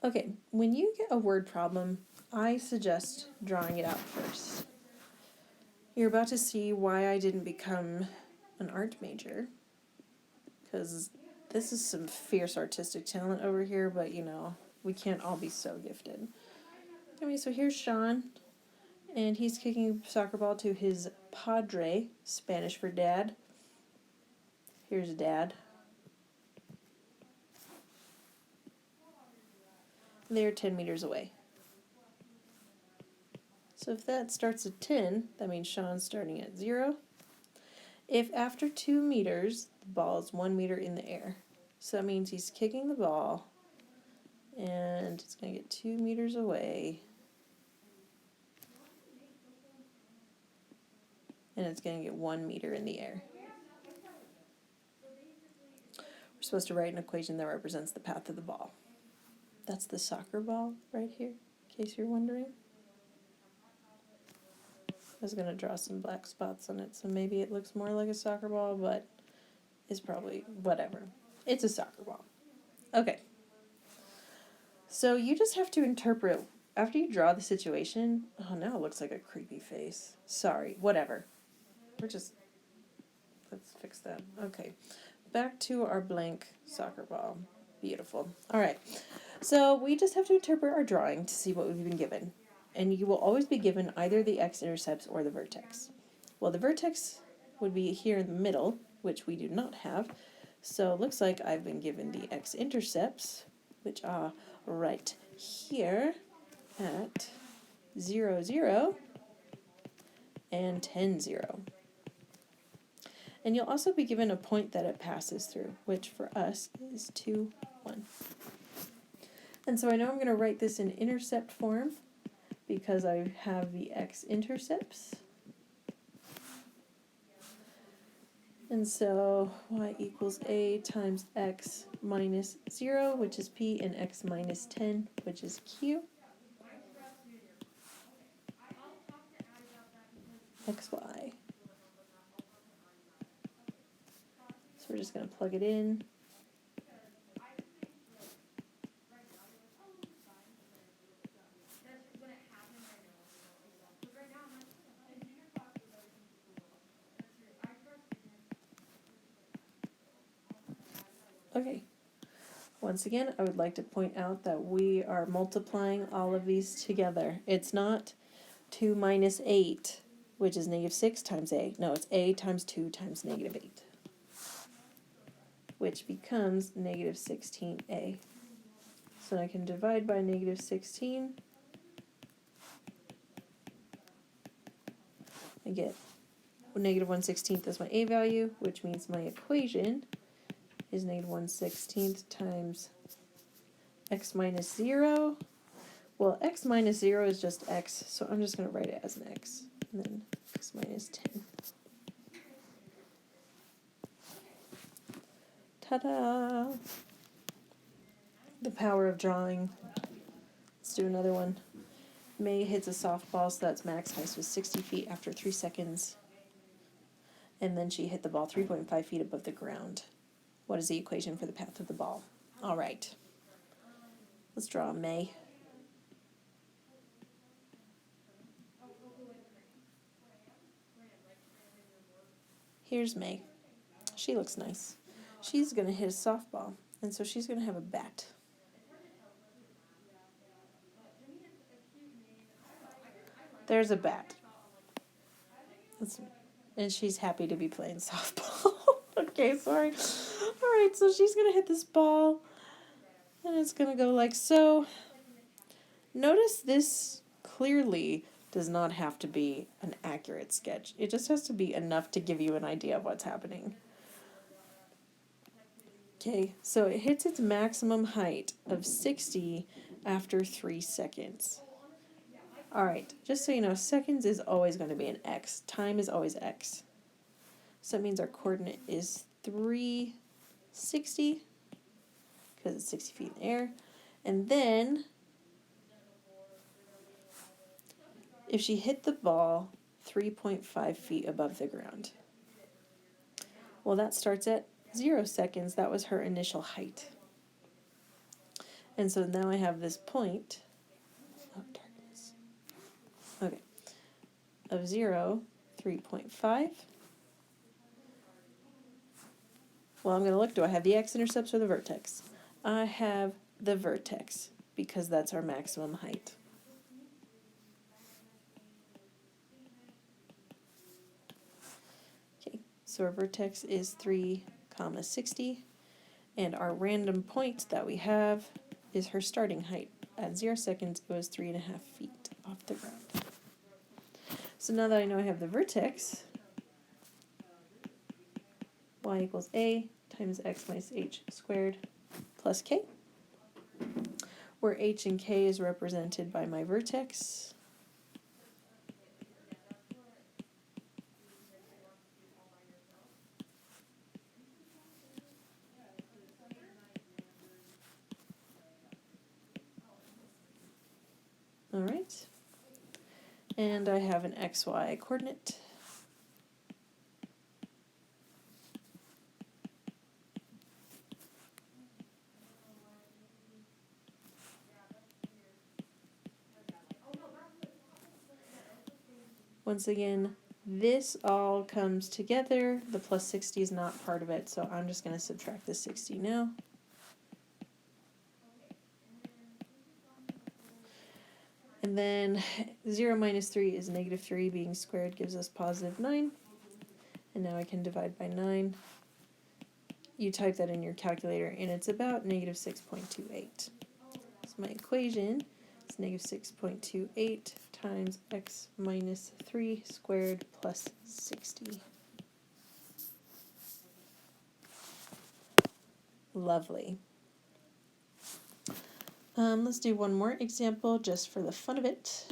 Okay, when you get a word problem, I suggest drawing it out first. You're about to see why I didn't become an art major, because this is some fierce artistic talent over here, but you know, we can't all be so gifted. Anyway, so here's Sean, and he's kicking a soccer ball to his padre, Spanish for dad. Here's dad. They're 10 meters away. So if that starts at 10, that means Sean's starting at 0. If after 2 meters, the ball is 1 meter in the air. So that means he's kicking the ball, and it's going to get 2 meters away. And it's going to get 1 meter in the air. We're supposed to write an equation that represents the path of the ball. That's the soccer ball right here, in case you're wondering. I was going to draw some black spots on it, so maybe it looks more like a soccer ball, but it's probably whatever. It's a soccer ball. Okay. So you just have to interpret, after you draw the situation, oh, now it looks like a creepy face. Sorry, whatever. Let's fix that. Okay. Back to our blank soccer ball. Beautiful. All right. So we just have to interpret our drawing to see what we've been given. And you will always be given either the x-intercepts or the vertex. Well, the vertex would be here in the middle, which we do not have. So it looks like I've been given the x-intercepts, which are right here at 0, 0 and 10, 0. And you'll also be given a point that it passes through, which for us is 2, 1. And so I know I'm going to write this in intercept form because I have the x-intercepts. And so y equals a times x minus 0, which is p, and x minus 10, which is q. xy. So we're just going to plug it in. Okay. Once again, I would like to point out that we are multiplying all of these together. It's not 2 minus 8, which is negative 6 times a. No, it's a times 2 times negative 8, which becomes negative 16a. So I can divide by negative 16. I get negative 1/16 as my a value, which means my equation is negative 1/16 times x minus 0. Well, x minus 0 is just x, so I'm just going to write it as an x, and then x minus 10. Ta-da! The power of drawing. Let's do another one. May hits a softball, so that's max height was 60 feet after 3 seconds. And then she hit the ball 3.5 feet above the ground. What is the equation for the path of the ball? All right. Let's draw May. Here's May. She looks nice. She's going to hit a softball, and so she's going to have a bat. There's a bat. And she's happy to be playing softball. Okay, sorry. All right, so she's going to hit this ball, and it's going to go like so. Notice this clearly does not have to be an accurate sketch. It just has to be enough to give you an idea of what's happening. Okay, so it hits its maximum height of 60 after 3 seconds. All right, just so you know, seconds is always going to be an x. Time is always x. So that means our coordinate is 360, because it's 60 feet in the air. And then, if she hit the ball 3.5 feet above the ground, well, that starts at 0 seconds. That was her initial height. And so now I have this point, oh, darkness, okay, of 0, 3.5. Well, I'm going to look, do I have the x-intercepts or the vertex? I have the vertex, because that's our maximum height. Okay, so our vertex is 3, 60, and our random point that we have is her starting height. At 0 seconds, it was 3.5 feet off the ground. So now that I know I have the vertex, y equals a times x minus h squared plus k, where h and k is represented by my vertex. All right. And I have an xy coordinate. Once again, this all comes together. The plus 60 is not part of it, so I'm just going to subtract the 60 now. And then 0 minus 3 is negative 3, being squared gives us positive 9. And now I can divide by 9. You type that in your calculator, and it's about negative 6.28. So my equation is negative 6.28 times x minus 3 squared plus 60. Lovely. Let's do one more example just for the fun of it.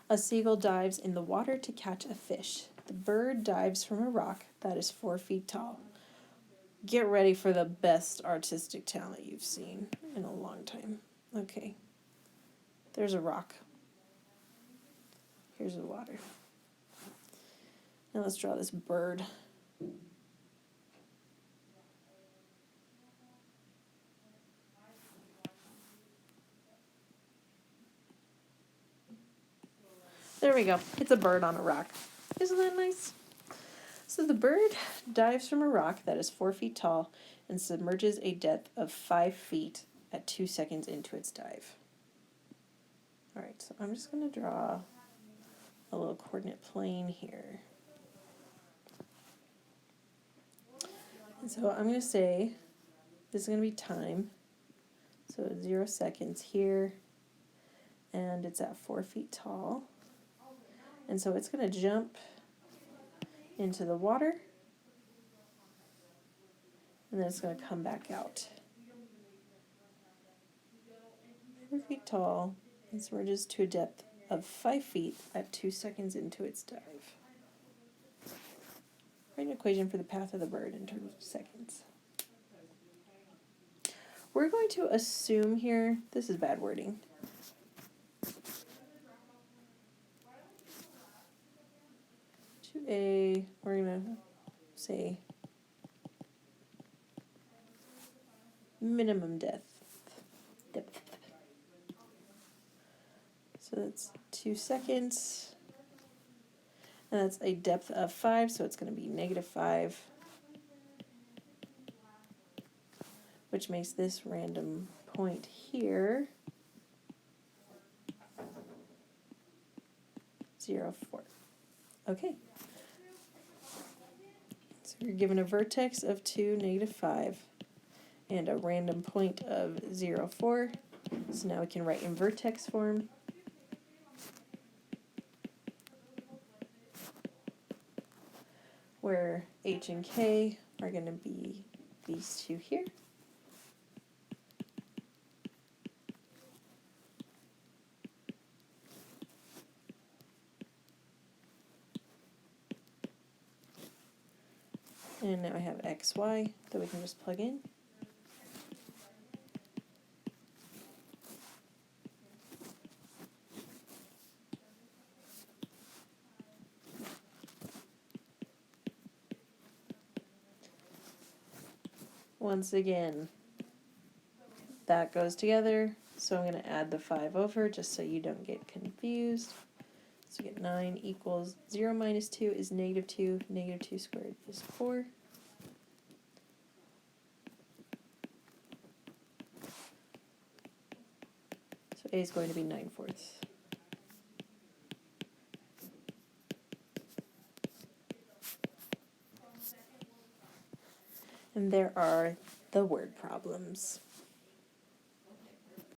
A seagull dives in the water to catch a fish. The bird dives from a rock that is 4 feet tall. Get ready for the best artistic talent you've seen in a long time. Okay. There's a rock. Here's the water. Now let's draw this bird. There we go. It's a bird on a rock. Isn't that nice? So the bird dives from a rock that is 4 feet tall and submerges a depth of 5 feet at 2 seconds into its dive. Alright, so I'm just going to draw a little coordinate plane here. And so I'm going to say this is going to be time. So 0 seconds here, and it's at 4 feet tall. And so it's going to jump into the water, and then it's going to come back out. 4 feet tall, and submerges to a depth of 5 feet at 2 seconds into its dive. Write an equation for the path of the bird in terms of seconds. We're going to assume here, this is bad wording. We're going to say minimum depth. So that's 2 seconds. And that's a depth of 5, so it's going to be negative 5. Which makes this random point here 0, 4. Okay. So we're given a vertex of 2, negative 5, and a random point of 0, 4. So now we can write in vertex form. Where h and k are going to be these two here. And now I have x, y that we can just plug in. Once again, that goes together. So I'm going to add the 5 over just so you don't get confused. So we get 9 equals 0 minus 2 is negative 2. Negative 2 squared is 4. So A is going to be 9/4. And there are the word problems.